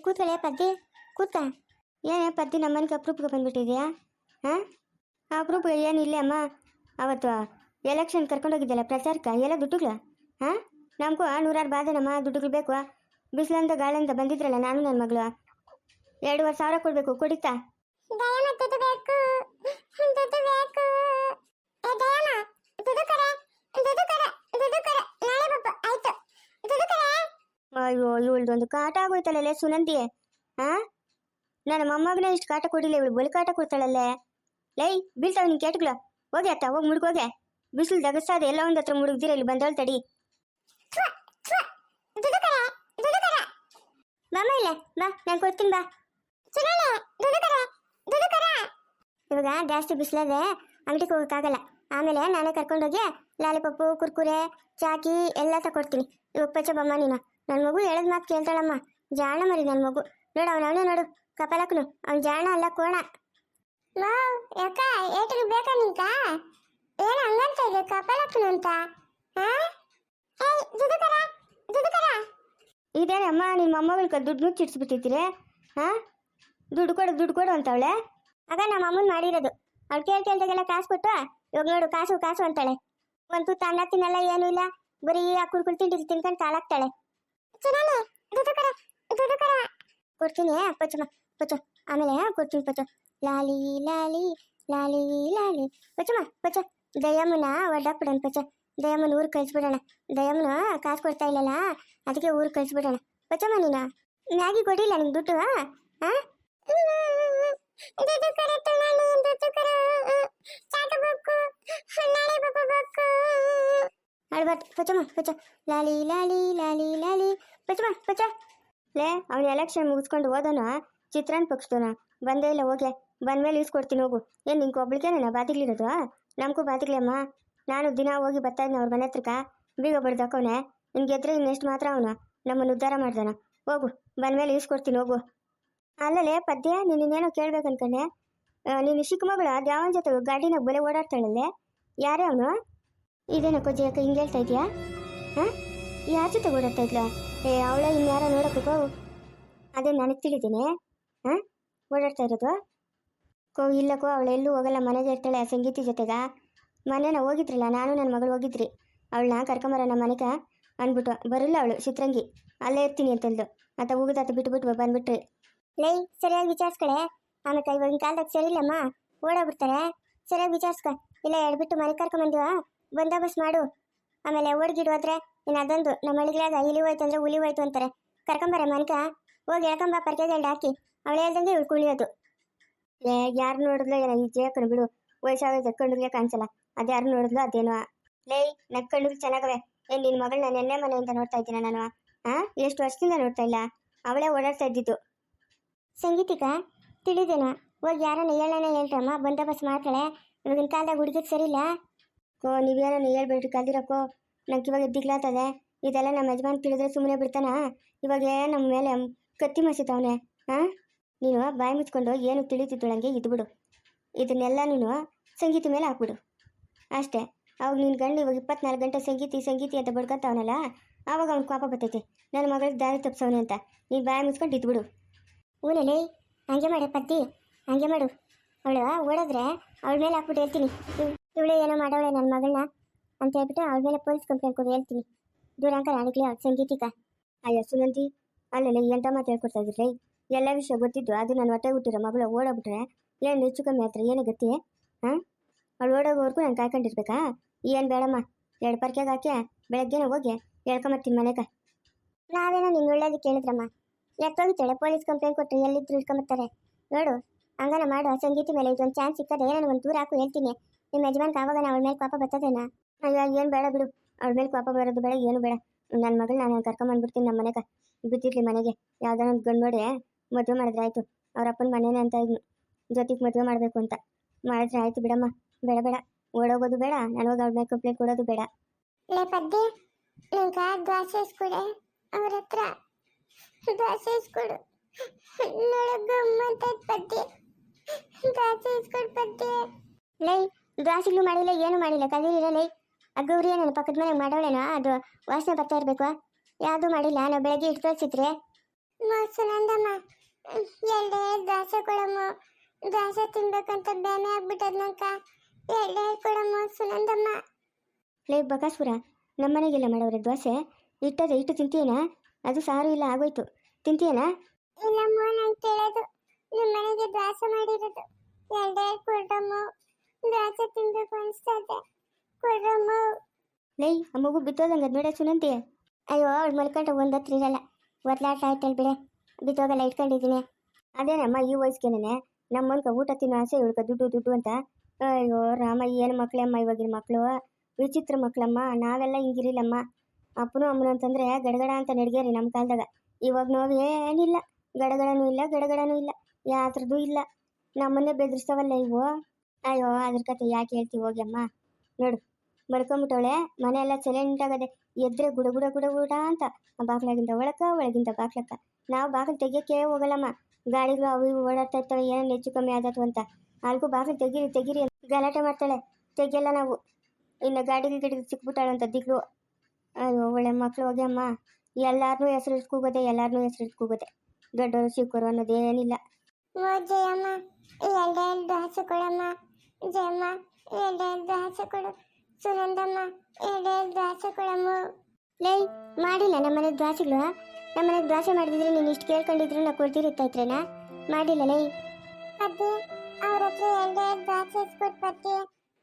ಕೂತ್ಕೊಳ್ಳೆ ಪದ್ದಿ ಕೂತ. ಏನೇ ಪದ್ದಿ ನಮ್ಮನೆಗೆ ಅಪ್ರೂಪಕ್ಕೆ ಬಂದ್ಬಿಟ್ಟಿದ್ಯಾ? ಹಾಂ, ಆ ಅಪ್ರೂಪ ಏನು ಇಲ್ಲ ಅಮ್ಮ. ಅವತ್ತು ಎಲೆಕ್ಷನ್ ಕರ್ಕೊಂಡೋಗಿದ್ದಲ್ಲ ಪ್ರಚಾರಕ್ಕೆ, ಎಲ್ಲ ದುಡ್ಡುಗಳ? ಹಾಂ, ನಮಗೂ 100 ಬಾದನಮ್ಮ, ದುಡ್ಡುಗಳು ಬೇಕು. ಬಿಸಿಲಂತ ಗಾಳಿಂದ ಬಂದಿದ್ರಲ್ಲ ನಾನು ನನ್ನ ಮಗಳು, 2,500 ಕೊಡಬೇಕು, ಕೊಡಿತಾ? ಅಯ್ಯೋ, ಇವಳ್ದು ಒಂದು ಕಾಟ ಆಗೋಯ್ತಲ್ಲೇ ಸುನಂದಿ. ಹಾಂ, ನನ್ನ ಮೊಮ್ಮಗನ ಇಷ್ಟು ಕಾಟ ಕೊಡಿಲ್ಲ, ಇವಳು ಬಲಿ ಕಾಟ ಕೊಡ್ತಾಳಲ್ಲೇ. ಲೈ ಬೀಳ್ತಾವ ನಿನ್ ಕೇಟ್ಗಳು. ಹೋಗಿ ಅತ್ತ, ಹೋಗಿ ಮುಡ್ಗೋಗೆ. ಬಿಸಿಲು ದಗಸ್ತಾದೆ, ಎಲ್ಲ ಒಂದು ಹತ್ರ ಮುಡುಗ್ದಿರ ಇಲ್ಲಿ ಬಂದವಳು ತಡಿ. ಬಾಮ ಇಲ್ಲ, ಬಾ ನಾನು ಕೊಡ್ತೀನಿ ಬಾ. ಇವಾಗ ಜಾಸ್ತಿ ಬಿಸಿಲದೆ ಅಂಗಡಿಗೆ ಹೋಗೋಕ್ಕಾಗಲ್ಲ. ಆಮೇಲೆ ನಾನೇ ಕರ್ಕೊಂಡೋಗಿ ಲಾಲಿಪಪ್ಪು, ಕುರ್ಕುರೆ, ಚಾಕಿ ಎಲ್ಲ ತಗೊಡ್ತೀನಿ. ಇವಾಗ ಪಚ್ಚ ಬಮ್ಮ ನೀನು. ನನ್ನ ಮಗು ಹೇಳದ್ ಮಾತು ಕೇಳ್ತಾಳಮ್ಮ. ಜಾಣ ಮರಿ ನನ್ನ ಮಗು. ನೋಡು ಅವನವನೇ ನೋಡು, ಕಪಾಲಕ್ಕನು ಅವ್ನು ಜಾಣ ಅಲ್ಲ ಕೋಣ. ಯಾಕ ಏಟಿಗೆ ಬೇಕಾ ನಿಂತ? ಏನು ಹಂಗಂತ ಇದೆ ಕಪಾಲಕ್ಕನು ಅಂತ? ಇದೇನಮ್ಮ ನಿಮ್ಮ ಮೊಮ್ಮಗಳ ದುಡ್ಡು ಮುಚ್ಚಿಡ್ಸ್ಬಿಟ್ಟಿದ್ದೀರಿ? ಹಾಂ, ದುಡ್ಡು ಕೊಡು ಅಂತವಳೆ. ಆಗ ನಮ್ಮ ಅಮ್ಮನ ಮಾಡಿರೋದು. ಅವ್ಳು ಕೇಳ್ದಾಗೆಲ್ಲ ಕಾಸು ಕೊಟ್ಟು, ಇವಾಗ ನೋಡು ಕಾಸು ಅಂತಾಳೆ. ಒಂದು ತುತ್ತು ಅನ್ನ ತಿನ್ನಲ್ಲ, ಏನೂ ಇಲ್ಲ, ಬರೀ ಆ ಕುರ್ಕುರು ತಿನ್ಕೊಂಡು ಕಾಲಾಕ್ತಾಳೆ. ಕೊಡ್ತೀನಿ ಪಚ್ಚಮ್ಮ, ಆಮೇಲೆ ಕೊಡ್ತೀನಿ ಪಚ್ಚ. ಲಾಲಿ ಲಾಲಿ ಲಾಲಿ ಲಾಲಿ ಪಚ್ಚ ದಯಮ್ಮನ ಒಡ್ಡಾಕ್ಬಿಡೋಣ ಪಚ್ಚ. ದಯಮ್ಮನ ಊರಿಗೆ ಕಳಿಸ್ಬಿಡೋಣ. ದಯಮ್ಮನ ಕಾಸು ಕೊಡ್ತಾ ಇಲ್ಲಲ್ಲ, ಅದಕ್ಕೆ ಊರಿಗೆ ಕಳಿಸ್ಬಿಡೋಣ. ಪಚ್ಚಮ್ಮ ನೀನು ಮ್ಯಾಗಿ ಕೊಡಿಲ್ಲ ನಿಂಗೆ ದುಡ್ಡು? ಹಾಂ, ಅಳ್ಬಾರ್ದು ಪಚ್ಚ. ಲಾಲಿ ಲಾಲಿ ಲಾಲಿ ಲಾಲಿ ಪಚ್ಚ. ಲೇ ಅವನು ಎಲೆಕ್ಷನ್ ಮುಗಿಸ್ಕೊಂಡು ಹೋದೋನ ಚಿತ್ರಾನ್ನ ಪಕ್ಷದೋನ ಬಂದೇ ಇಲ್ಲ. ಹೋಗ್ಲೆ, ಬಂದ್ಮೇಲೆ ಈಸ್ಕೊಡ್ತೀನಿ ಹೋಗು. ಏನು ನಿಂಗೆ ಒಬ್ಳಿಗೇನ ಬಾತಿಗಳಿರೋದು? ನಮಗೂ ಬಾತಿಗಳಮ್ಮ. ನಾನು ದಿನ ಹೋಗಿ ಬರ್ತಾ ಇದ್ದೀನಿ ಅವ್ರ ಮನೆ ಹತ್ರಕ್ಕ. ಬೀಗ ಬಡ್ದಾಕವನೆ. ನಿನ್ಗೆ ಎದ್ರೆ ಇನ್ನೆಷ್ಟು ಮಾತ್ರ ಅವನು ನಮ್ಮನ್ನು ಉದ್ಧಾರ ಮಾಡ್ದಾನ. ಹೋಗು, ಬಂದ್ಮೇಲೆ ಈಸ್ಕೊಡ್ತೀನಿ ಹೋಗು. ಅಲ್ಲಲೇ ಪದ್ಯ, ನೀನೇನೋ ಕೇಳ್ಬೇಕು ಅನ್ಕೊಂಡೆ. ನೀನು ಚಿಕ್ಕ ಮಗಳು ದ್ಯಾವನ ಜೊತೆ ಗಾಡಿನಾಗ ಬಲೆ ಓಡಾಡ್ತಾಳಲ್ಲೇ, ಯಾರೇ ಅವನು? ಇದೇನೋ ಕೊಜ್ಜಿ ಯಾಕೆ ಹಿಂಗೆ ಹೇಳ್ತಾ ಇದೆಯಾ? ಹಾಂ, ಯಾರ ಜೊತೆ ಓಡಾಡ್ತಾ ಇದ್ಲ? ಅವಳ ಇನ್ಯಾರ ನೋಡೋಕ್ಕೋ? ಅದೇ ನನಗೆ ತಿಳಿದ್ದೀನಿ. ಹಾಂ, ಓಡಾಡ್ತಾ ಇರೋದು ಇಲ್ಲಕ್ಕೋ. ಅವಳು ಎಲ್ಲೂ ಹೋಗಲ್ಲ, ಮನೆಗೆ ಇರ್ತಾಳೆ ಸಂಗೀತಿ ಜೊತೆಗ. ಮನೇನ ಹೋಗಿದ್ರಲ್ಲ, ನಾನು ನನ್ನ ಮಗಳು ಹೋಗಿದ್ರಿ. ಅವಳನ್ನ ಕರ್ಕೊಂಬರ ನಮ್ಮ ಮನೆಗೆ ಅಂದ್ಬಿಟ್ಟು ಬರಲ್ಲ ಅವಳು ಚಿತ್ರಂಗಿ. ಅಲ್ಲೇ ಇರ್ತೀನಿ ಅಂತಂದು ಅಂತ ಹೋಗುದಾತ ಬಿಟ್ಬಿಟ್ಟು ಬಂದ್ಬಿಟ್ರಿ. ಲೈ ಸರಿಯಾಗಿ ವಿಚಾರಿಸ್ಕಳೆ. ಆಮೇಲೆ ಇವಾಗಿನ ಕಾಲದಾಗ ಸರಿಯಿಲ್ಲಮ್ಮ, ಓಡಾಗ್ಬಿಡ್ತಾರೆ. ಸರಿಯಾಗಿ ವಿಚಾರಿಸ್ಕ. ಇಲ್ಲ ಎಡ್ಬಿಟ್ಟು ಮನೆ ಕರ್ಕೊಂಬಂದಿವ ಬಂದೋಬಸ್ತ್ ಮಾಡು. ಆಮೇಲೆ ಓಡ್ಗಿಡೋದ್ರೆ ಇನ್ನು ಅದೊಂದು ನಮ್ಮ ಹಳ್ಳಿಗಳಾಗ ಇಲಿ ಹೋಯ್ತು ಅಂದ್ರೆ ಹುಲಿ ಹೋಯ್ತು ಅಂತಾರೆ. ಕರ್ಕೊಂಬರ ಮನ್ಕ ಹೋಗಿ ಎಳ್ಕೊಂಬ ಪರ್ಕೆಗಲ್ಡು ಹಾಕಿ. ಅವಳು ಹೇಳ್ದಂಗೆ ಇವಳು ಕುಣಿಯೋದು. ಯಾರು ನೋಡಿದ್ಲು ಏನೋ ಈ ಜೇಕನು ಬಿಡು, ವಯಸ್ಸಾಗೈತೆ, ಕಣ್ಣುಗ್ಲೇ ಕಾಣಿಸಲ್ಲ. ಅದು ಯಾರು ನೋಡಿದ್ಲು ಅದೇನೋ. ಲೈ ನನ್ನ ಕಣ್ಣುಗಳು ಚೆನ್ನಾಗವೆ. ಏನು ನಿನ್ನ ಮಗಳು ನಾನು ಎಣ್ಣೆ ಮನೆಯಿಂದ ನೋಡ್ತಾ ಇದ್ದೀನಿ ನಾನು? ಹಾಂ, ಎಷ್ಟು ವರ್ಷದಿಂದ ನೋಡ್ತಾ ಇಲ್ಲ. ಅವಳೇ ಓಡಾಡ್ತಾ ಇದ್ದಿದ್ದು. ಸಂಗೀತಿಕ ತಿಳಿದೇನೋ, ಹೋಗಿ ಯಾರನ್ನ ಹೇಳ್ರಮ್ಮ, ಬಂದೋಬಸ್ತ್ ಮಾಡ್ತಾಳೆ. ಇವಾಗಿನ ಕಾಲದಾಗ ಹುಡುಗಿಗೆ ಸರಿಯಿಲ್ಲ. ನೀವೇನೋ ಹೇಳ್ಬೇಡ್ರಿ ಕಲ್ದಿರಕ್ಕೋ. ನಂಗೆ ಇವಾಗ ದಿಗ್ಲಾತದೆ. ಇದೆಲ್ಲ ನಮ್ಮ ಯಜಮಾನ್ ತಿಳಿದ್ರೆ ಸುಮ್ಮನೆ ಬಿಡ್ತಾನ? ಇವಾಗ ನಮ್ಮ ಮೇಲೆ ಕತ್ತಿ ಮಸಿತವನೆ. ಹಾಂ, ನೀನು ಬಾಯಿ ಮುಚ್ಕೊಂಡು ಏನು ತಿಳಿತಿದ್ದೊಳಂಗೆ ಇದ್ಬಿಡು. ಇದನ್ನೆಲ್ಲ ನೀನು ಸಂಗೀತ ಮೇಲೆ ಹಾಕ್ಬಿಡು ಅಷ್ಟೇ. ಅವಾಗ ನಿನ್ನ ಗಂಡು ಇವಾಗ 24 ಗಂಟೆ ಸಂಗೀತಿ ಅಂತ ಬಡ್ಕೊತಾವನಲ್ಲ, ಆವಾಗ ಅವ್ನು ಕೋಪ ಬರ್ತೈತೆ, ನನ್ನ ಮಗಳಿಗೆ ದಾರಿ ತಪ್ಪಿಸವನೆ ಅಂತ. ನೀನು ಬಾಯಿ ಮುಚ್ಕೊಂಡು ಇದ್ಬಿಡು. ಊನಲ್ಲಿ ಹಂಗೆ ಮಾಡೆ ಪದ್ದಿ, ಹಂಗೆ ಮಾಡು. ಅವಳು ಓಡಿದ್ರೆ ಅವಳ ಮೇಲೆ ಹಾಕ್ಬಿಟ್ಟು ಹೇಳ್ತೀನಿ, ಇವಳು ಏನೋ ಮಾಡವಳೆ ನನ್ನ ಮಗಳನ್ನ ಅಂತ ಹೇಳ್ಬಿಟ್ಟು ಅವಳ ಮೇಲೆ ಪೊಲೀಸ್ ಕಂಪ್ಲೇಂಟ್ ಕೊಡು ಹೇಳ್ತೀನಿ. ದೂರಾಂಕ ಅಣಗ್ಲಿ ಅವ್ಳು ಸಂಗೀತಿಕ. ಅಯ್ಯ ಸುನಂದಿ, ಅಲ್ಲೆಲ್ಲ ಎಂಟ ಮಾತು ಹೇಳ್ಕೊಡ್ತಾ ಇದ್ರಿ. ಎಲ್ಲ ವಿಷಯ ಗೊತ್ತಿದ್ದು ಅದು ನನ್ನ ಹೊಟ್ಟೆ ಹುಟ್ಟಿರೋ ಮಗಳು ಓಡೋಗ್ಬಿಟ್ರೆ ಏನು ಹೆಚ್ಚು ಕಮ್ಮಿ ಹತ್ರ ಏನೇ ಗತಿ? ಹಾಂ, ಅವಳು ಓಡೋಗೋವರೆಗೂ ನಾನು ಕಾಯ್ಕೊಂಡಿರ್ಬೇಕಾ? ಏನು ಬೇಡಮ್ಮ, 2 ಪರ್ಕೆಗೆ ಹಾಕಿ ಬೆಳಗ್ಗೆನೇ ಹೋಗಿ ಹೇಳ್ಕೊಂಬರ್ತೀನಿ ಮನೆಗೆ. ನಾವೇನೋ ನಿನ್ನ ಒಳ್ಳೇದು ಕೇಳಿದ್ರಮ್ಮ, ಎತ್ತೋಗಿತ್ತಾಳೆ ಪೊಲೀಸ್ ಕಂಪ್ಲೇಂಟ್ ಕೊಟ್ಟರೆ ಎಲ್ಲಿದ್ರು ಇಟ್ಕೊಂಬರ್ತಾರೆ. ನೋಡು ಹಂಗನ ಮಾಡು. ಸಂಗೀತ ಮೇಲೆ ಇದೊಂದು ಚಾನ್ಸ್ ಸಿಕ್ಕದೆ ನಾನು ಒಂದು ದೂರ ಹಾಕು ಹೇಳ್ತೀನಿ. ನಿಮ್ಮ ಯಜಮಾನ್ಗೆ ಆವಾಗ ಅವಳ ಮೇಲೆ ಕೋಪ ಬರ್ತದೇನಾ? ಅಯ್ಯೋ ಏನು ಬೇಡ ಬಿಡು, ಅವಳ ಮೇಲೆ ಕೋಪ ಬರೋದು ಬೇಡ, ಏನು ಬೇಡ. ನನ್ನ ಮಗಳು ನಾನು ಕರ್ಕೊಂಬಂದ್ಬಿಡ್ತೀನಿ ನಮ್ಮ ಮನೆಗೆ. ಬಿದ್ದಿರ್ಲಿ ಮನೆಗೆ ಯಾವ್ದಾರ ಒಂದು ಗಂಡು ನೋಡಿ ಮದುವೆ ಮಾಡಿದ್ರೆ ಆಯಿತು. ಅವ್ರ ಅಪ್ಪನ ಮನೇನೆ ಅಂತ ಇದ್ನು, ಜೊತೆಗೆ ಮದುವೆ ಮಾಡಬೇಕು ಅಂತ ಮಾಡಿದ್ರೆ ಆಯಿತು ಬಿಡಮ್ಮ. ಬೇಡ ಓಡೋಗೋದು ಬೇಡ, ನಾನು ಹೋಗಿ ಅವ್ರ ಮೇಲೆ ಕಂಪ್ಲೇಂಟ್ ಕೊಡೋದು ಬೇಡ. ಲೇ ಪದ್ದೆ, ನಂಗೆ ದ್ವಾಸೆ ಇಸ್ಕೊಡೆ, ಅವ್ರ ಹತ್ರ ದ್ವಾಸೆ ಇಸ್ಕೊಡು. ಗಮ್ಮಂತ ಪದ್ದೆ, ದ್ವಾಸೆ ಇಸ್ಕೊಡು ಪದ್ದೆ. ಲೈ ದ್ವಾಸೆಗಳು ಮಾಡಿಲ್ಲ, ಏನು ಮಾಡಿಲ್ಲ, ಕಲೀಲಿಲ್ಲ. ಲೈ ಆ ಗೌರಿ ನನ್ನ ಪಕ್ಕದ ಮನೆಗೆ ಮಾಡೋಳೇನೋ, ಅದು ವಾಸನೆ ಬರ್ತಾ ಇರಬೇಕು. ಯಾವುದು ಮಾಡಿಲ್ಲ. ನಾವು ಬೆಳಗ್ಗೆ ಇಟ್ಟು ತೋರಿಸಿದ್ರೆ ಸುನಂದಮ್ಮ ಎರಡೇ ದ್ವಾಸೆ ಕೊಡಮ್ಮ. ದ್ವಾಸೆ ತಿನ್ಬೇಕಂತ ಬೇನೆ ಆಗ್ಬಿಟ್ಟದ ನಂಕ. ಎರಡೇ ಕೊಡಮ್ಮ ಸುನಂದಮ್ಮ. ಲೇ ಬಕಾಸುರ, ನಮ್ಮನೆಗೆಲ್ಲ ಮಾಡೋರೆ ದೋಸೆ ಇಟ್ಟದೆ ಇಟ್ಟು ತಿಂತೀಯೇನಾ? ಅದು ಸಾರು ಇಲ್ಲ ಆಗೋಯ್ತು, ತಿಂತೀಯೇನಾ? ಇಲ್ಲಮ್ಮ, ನಂಗೆ ಕೇಳೋದು ನಿಮ್ಮ ಮನೆಗೆ ದ್ವಾಸೆ ಮಾಡಿರೋದು. ಎರಡೇ ಕೊಡಮ್ಮ. ದ್ವಾಸೆ ತಿನ್ಬೇಕು ಅನಿಸ್ತದೆ, ಕೊಡ್ರಮ್ಮ. ಲೈ ಆ ಮಗು ಬಿತ್ತೋದಂಗೆ ಅದು ನೋಡ ಸುನಂತಿ. ಅಯ್ಯೋ, ಅವಳು ಮಲ್ಕೊಂಡ್ರೆ ಒಂದು ಹತ್ರ ಇರಲ್ಲ, ಒತ್ಲಾಟ ಆಯ್ತಲ್ ಬಿಡೆ, ಬಿತ್ತೋಗೆಲ್ಲ ಇಟ್ಕೊಂಡಿದ್ದೀನಿ. ಅದೇನಮ್ಮ ಈ ವಯಸ್ಸಿಗೆನೆ ನಮ್ಮನ್ಕ ಊಟ ತಿನ್ನೋ ಆಸೆ ಇವಳ್ಕ ದುಡ್ಡು ದುಡ್ಡು ಅಂತ. ಅಯ್ಯೋ ರಾಮ, ಏನು ಮಕ್ಕಳಮ್ಮ ಇವಾಗಿನ ಮಕ್ಕಳು, ವಿಚಿತ್ರ ಮಕ್ಕಳಮ್ಮ. ನಾವೆಲ್ಲ ಹಿಂಗಿರಿಲ್ಲಮ್ಮ. ಅಪ್ಪನು ಅಮ್ಮನು ಅಂತಂದರೆ ಗಡಗಡ ಅಂತ ನಡ್ಗ್ಯಾರಿ ನಮ್ಮ ಕಾಲದಾಗ. ಇವಾಗ ನಾವು ಏನಿಲ್ಲ, ಗಡಗಡನೂ ಇಲ್ಲ ಗಡಗಡನೂ ಇಲ್ಲ, ಯಾತ್ರದ್ದು ಇಲ್ಲ. ನಮ್ಮನ್ನೇ ಬೆದರಿಸ್ತಾವಲ್ಲ ಇವು. ಅಯ್ಯೋ ಅದ್ರ ಕತೆ ಯಾಕೆ ಹೇಳ್ತೀವಿ ಹೋಗಿ ಅಮ್ಮ. ನೋಡು ಮಲ್ಕೊಂಬಿಟ್ಟವಳೆ, ಮನೆಯೆಲ್ಲ ಸೈಲೆಂಟಾಗದೆ. ಎದ್ರೆ ಗುಡ ಗುಡ ಗುಡ ಗುಡ ಅಂತ ಬಾಗ್ಲಾಗಿಂದ ಒಳಕ, ಒಳಗಿಂದ ಬಾಗ್ಲಕ್ಕ. ನಾವು ಬಾಗಿಲು ತೆಗಿಯೋಕ್ಕೆ ಹೋಗಲ್ಲಮ್ಮ. ಗಾಡಿಗಳು ಅವು ಇವು ಓಡಾಡ್ತಾ ಇರ್ತವೆ, ಏನೋ ಹೆಚ್ಚು ಕಮ್ಮಿ ಆದತ್ತು ಅಂತ. ಅಲ್ಗೂ ಬಾಗಿಲು ತೆಗೀರಿ ತೆಗೀರಿ ಅಂತ ಗಲಾಟೆ ಮಾಡ್ತಾಳೆ. ತೆಗಿಯಲ್ಲ ನಾವು. ಇನ್ನು ಗಾಡಿಗೆ ಸಿಕ್ಬಿಟ್ಟಾಳೆ ಅಂತ ದಿಗ್ಲು. ಅಯ್ಯೋ ಒಳ್ಳೆ ಮಕ್ಕಳು ಹೋಗಿ ಅಮ್ಮ. ಎಲ್ಲಾರನ್ನೂ ಹೆಸರು ಇಟ್ಕೋಗೋದೆ, ಎಲ್ಲಾರನ್ನೂ ಹೆಸರು ಇಟ್ಕೋಗೋದೆ. ದೊಡ್ಡವರು ಚಿಕ್ಕವರು ಅನ್ನೋದೇನಿಲ್ಲ. ಜಯಮ್ಮ ಎರಡೇ ದ್ವಾಸೆ ಕೊಡಮ್ಮ. ಜಯಮ್ಮ ಎರಡೇ ದ್ವಾಸೆ ಕೊಡು. ಸುನಂದಮ್ಮ ಎರಡೇ ದ್ವಾಸೆ ಕೊಡಮ್ಮ. ಲೈ ಮಾಡಿಲ್ಲ ನಮ್ಮನೆ ದ್ವಾಸೆಗಳು. ನಮ್ಮನೆ ದ್ವಾಸೆ ಮಾಡಿದ್ರೆ ನೀನು ಇಷ್ಟು ಕೇಳ್ಕೊಂಡಿದ್ರು ನಾವು ಕೊಡ್ತಿರುತ್ತೈತ್ರೇನಾ? ಮಾಡಿಲ್ಲ ಲೈ. ಅದೇ ಅವ್ರ ಹತ್ರ ಎರಡೇ ದ್ವಾಸೆ ಇಸ್ಕೊಟ್ಟು ಪತ್ತಿ.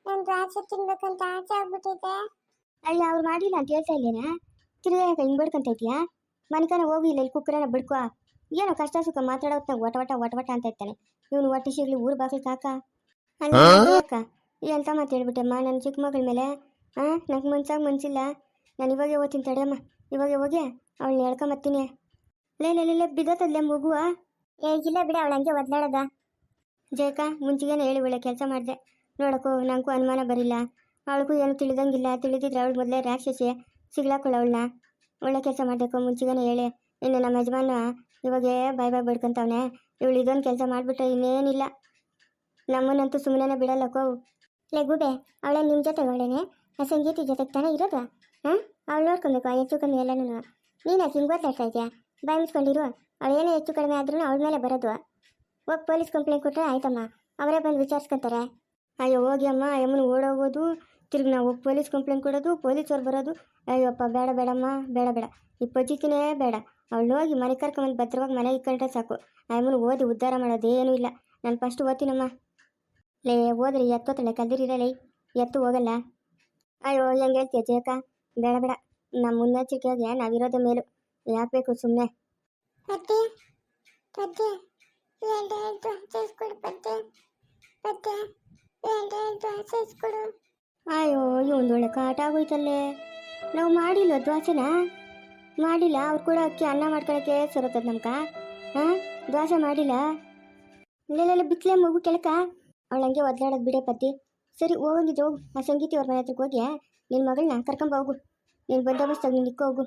ನಾನು ದ್ವಾಸೆ ತಿನ್ಬೇಕಂತ ಆಸೆ ಆಗ್ಬಿಟ್ಟಿದೆ. ಅಯ್ಯ ಅವ್ರು ಮಾಡಿಲ್ಲ ಅಂತ ಹೇಳ್ತಾ ಇಲ್ಲೇನಾ? ತಿರುಗಾಕ ಹಿಂಗೆ ಬಡ್ಕೊಂತ ಇದೆಯಾ? ಮನೆಕನ ಹೋಗಿ ಇಲ್ಲ ಇಲ್ಲಿ ಕುಕ್ಕರನ್ನ ಬಿಡ್ಕೊ. ಏನೋ ಕಷ್ಟ ಸುಖ ಮಾತಾಡೋತ್ನಾಗ ಒಟ ಅಂತ ಇರ್ತಾನೆ ಇವನು. ಹೊಟ್ಟೆ ಸಿಗ್ಲಿ ಊರು ಬಾಗಿಲು ಕಾಕ ಅಲ್ಲ ಅಕ್ಕ. ಎಂತ ಮಾತು ಹೇಳ್ಬಿಟ್ಟಮ್ಮ ನನ್ನ ಚಿಕ್ಕ ಮಗಳ ಮೇಲೆ. ನಂಗೆ ಮನ್ಸಿಲ್ಲ. ನಾನು ಇವಾಗೆ ಓದ್ತೀನಿ ತಡೆಯಮ್ಮ, ಇವಾಗೆ ಹೋಗಿ ಅವಳನ್ನ ಹೇಳ್ಕೊಂಬತ್ತೀನಿ. ಲೇ ಬಿದ್ದೋತದ್ಲೆ ಮಗುವ. ಇಲ್ಲ ಬಿಡ, ಅವಳು ಹಂಗೆ ಒದ್ಲಾಡದ. ಜಯಕ ಮುಂಚೆಗೇನೆ ಹೇಳಿ ಒಳ್ಳೆ ಕೆಲಸ ಮಾಡಿದೆ. ನೋಡಕ್ಕೂ ನನಗೂ ಅನುಮಾನ ಬರಿಲ್ಲ. ಅವಳಿಗೂ ಏನು ತಿಳಿದಂಗಿಲ್ಲ. ತಿಳಿದಿದ್ರೆ ಅವಳು ಮೊದಲೇ ರಾಕ್ಷಸಿ ಸಿಗ್ಲಾಕೊಳ್ಳ ಅವಳನ್ನ. ಒಳ್ಳೆ ಕೆಲಸ ಮಾಡಬೇಕು ಮುಂಚೆಗೇನೆ ಹೇಳಿ. ಇನ್ನು ನಮ್ಮ ಯಜಮಾನ ಇವಾಗೇ ಬಾಯ್ ಬಿಡ್ಕೊಂತವನೆ. ಇವಳು ಇದೊಂದು ಕೆಲಸ ಮಾಡಿಬಿಟ್ರೆ ಇನ್ನೇನಿಲ್ಲ. ನಮ್ಮನ್ನಂತೂ ಸುಮ್ಮನೆ ಬಿಡಲ್ಲಕ್ಕೋ. ಲೇ ಗೂಬೆ, ಅವಳ ನಿಮ್ಮ ಜೊತೆ ಒಳ್ಳೆನೆ ಆ ಸಂಗೀತಿ ಜೊತೆಗೆ ತಾನೇ ಇರೋದು. ಅವಳು ನೋಡ್ಕೊಬೇಕು ಹೆಚ್ಚು ಕಮ್ಮಿ ಎಲ್ಲನೂ. ನೀನು ಯಾಕೆ ಹಿಂಗೆ ಗೊತ್ತಾಡ್ತಾ ಇದೆಯಾ? ಬಾಯ್ ಮುಚ್ಕೊಂಡಿರು. ಅವಳು ಏನೇ ಹೆಚ್ಚು ಕಡಿಮೆ ಆದ್ರೂ ಅವಳ ಮೇಲೆ ಬರೋದು. ಹೋಗಿ ಪೊಲೀಸ್ ಕಂಪ್ಲೇಂಟ್ ಕೊಟ್ಟರೆ ಆಯ್ತಮ್ಮ, ಅವರೇ ಬಂದು ವಿಚಾರಿಸ್ಕೊತಾರೆ. ಅಯ್ಯೋ ಹೋಗಿ ಅಮ್ಮ, ಅಮ್ಮನ ಓಡೋಗೋದು, ತಿರ್ಗಿ ನಾವು ಪೊಲೀಸ್ ಕಂಪ್ಲೇಂಟ್ ಕೊಡೋದು, ಪೊಲೀಸವ್ರು ಬರೋದು. ಅಯ್ಯಪ್ಪ ಬೇಡಮ್ಮ, ಬೇಡ ಈ ಪಜಿತಿನೇ ಬೇಡ. ಅವಳು ಹೋಗಿ ಮನೆ ಕರ್ಕೊಂಬಂದು ಭದ್ರವಾಗಿ ಮನೆಗೆ ಇಟ್ಕೊಂಡ್ರೆ ಸಾಕು. ಅಮ್ಮನ ಓದಿ ಉದ್ಧಾರ ಮಾಡೋದೇನೂ ಇಲ್ಲ. ನಾನು ಫಸ್ಟ್ ಓದ್ತೀನಮ್ಮ. ಲೇ ಓದ್ರಿ ಎತ್ತೋತಳೆ ಕಲ್ದಿರಿರಲೇ, ಎತ್ತು ಹೋಗಲ್ಲ. ಅಯ್ಯೋ ಹೆಂಗೆ ಹೇಳ್ತೀಯ ಜಯಕ? ಬೇಡ ನಮ್ಮ ಮುನ್ನೆಚ್ಚರಿಕೆಯಾಗೆ ನಾವಿರೋದೇ ಮೇಲು. ಯಾಕೆ ಬೇಕು ಸುಮ್ಮನೆ? ಪದ್ದೆ ಎರಡೇ ದ್ವಾಸೆ ಇಸ್ಕೊಡು. ಪದ್ದೆ ಎರಡೇ ದ್ವಾಸೆ ಇಸ್ಕೊಡು. ಅಯ್ಯೋ ಇವೊಂದೊಳ್ಳೆ ಕಾಟ ಆಗೋಯ್ತಲ್ಲೇ. ನಾವು ಮಾಡಿಲ್ಲ ದ್ವಾಸೆನ ಮಾಡಿಲ್ಲ. ಅವ್ರು ಕೂಡ ಅಕ್ಕಿ ಅನ್ನ ಮಾಡ್ಕೊಳಕ್ಕೆ ಸರತ್ತದ ನಮ್ಕ. ದ್ವಾಸೆ ಮಾಡಿಲ್ಲ. ಇಲ್ಲೆಲ್ಲ ಬಿತ್ತಲೆ ಮಗು ಕೆಳಕ. ಅವಳು ಹಂಗೆ ಒದ್ಲಾಡೋದು ಬಿಡೆ ಪದ್ದಿ. ಸರಿ ಹೋಗಿದ್ದು ಹೋಗು. ಆ ಸಂಗೀತಿ ಅವ್ರ ಮನೆ ಹತ್ರಕ್ಕೆ ಹೋಗಿ ನಿನ್ನ ಮಗಳನ್ನ ಕರ್ಕೊಂಬ ಹೋಗು. ನೀನು ಬಂದೋಬಸ್ತಾಗಿ ನೀನು ಇಕ್ಕೋ ಹೋಗು.